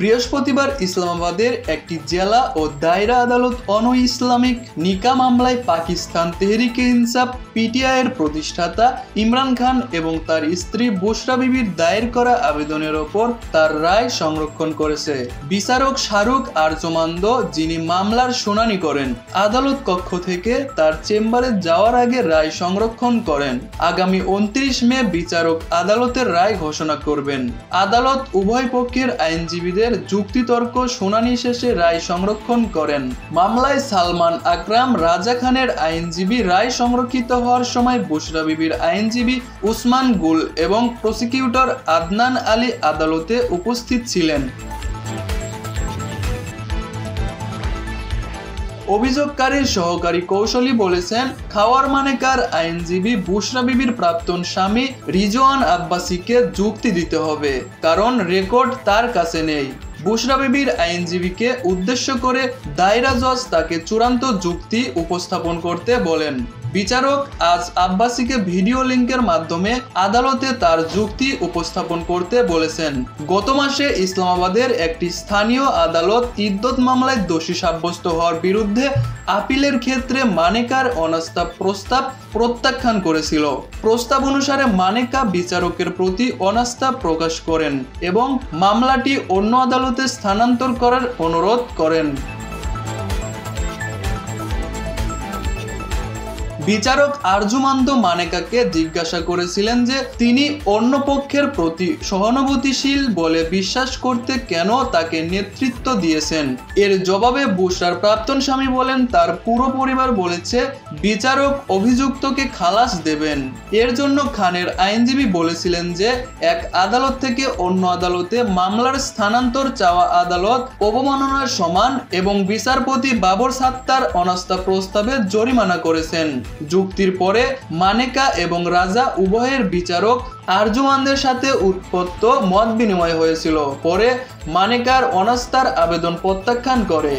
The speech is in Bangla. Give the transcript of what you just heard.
বৃহস্পতিবার ইসলামাবাদের একটি জেলা ও দায়রা আদালত অন-ইসলামিক নিকা মামলায় পাকিস্তান তেহরিকে ইনসাফ পিটিআইয়ের প্রতিষ্ঠাতা ইমরান খান এবং তার স্ত্রী বুশরা বিবির দায়ের করা আবেদনের ওপর তার রায় সংরক্ষণ করেছে। বিচারক শাহরুখ আরজমান্দ, যিনি মামলার শুনানি করেন, আদালত কক্ষ থেকে তার চেম্বারে যাওয়ার আগে রায় সংরক্ষণ করেন। আগামী 29 মে বিচারক আদালতের রায় ঘোষণা করবেন। আদালত উভয় পক্ষের আইনজীবীদের যুক্তিতর্ক শুনানি শেষে রায় সংরক্ষণ করেন। মামলায় সালমান আকরাম রাজা খানের আইনজীবী রায় সংরক্ষিত হওয়ার সময় বুশরা বিবির আইনজীবী উসমান গুল এবং প্রসিকিউটর আদনান আলী আদালতে উপস্থিত ছিলেন। অভিযোগকারীর সহকারী কৌশলী বলেছেন, খাওয়ার মানেকার আইনজীবী বুশরা বিবির প্রাক্তন স্বামী রিজওয়ান আব্বাসীকে যুক্তি দিতে হবে, কারণ রেকর্ড তার কাছে নেই। বুশরা বিবির আইনজীবীকে উদ্দেশ্য করে দায়রা জজ তাকে চূড়ান্ত যুক্তি উপস্থাপন করতে বলেন। বিচারক আজ আব্বাসীকে ভিডিও লিঙ্কের মাধ্যমে আদালতে তার যুক্তি উপস্থাপন করতে বলেছেন। গত মাসে ইসলামাবাদের একটি স্থানীয় আদালত ইদ্যত মামলায় দোষী সাব্যস্ত হওয়ার বিরুদ্ধে আপিলের ক্ষেত্রে মানেকার অনাস্থা প্রস্তাব প্রত্যাখ্যান করেছিল। প্রস্তাব অনুসারে মানেকা বিচারকের প্রতি অনাস্থা প্রকাশ করেন এবং মামলাটি অন্য আদালতে স্থানান্তর করার অনুরোধ করেন। বিচারক আরজুমান্দ মানেকাকে জিজ্ঞাসা করেছিলেন যে তিনি অন্য পক্ষের প্রতি সহানুভূতিশীল বলে বিশ্বাস করতে কেন তাকে নেতৃত্ব দিয়েছেন। এর জবাবে বুশরার প্রাক্তন স্বামী বলেন, তার পুরো পরিবার বলেছে বিচারক অভিযুক্তকে খালাস দেবেন। এর জন্য খানের আইনজীবী বলেছিলেন যে এক আদালত থেকে অন্য আদালতে মামলার স্থানান্তর চাওয়া আদালত অবমাননার সমান এবং বিচারপতি বাবর সাত্তার অনাস্থা প্রস্তাবে জরিমানা করেছেন। যুক্তির পরে মানেকা এবং রাজা উভয়ের বিচারক আরজুমানদের সাথে উৎপত্ত মত বিনিময় হয়েছিল। পরে মানেকার অনাস্থার আবেদন প্রত্যাখ্যান করে।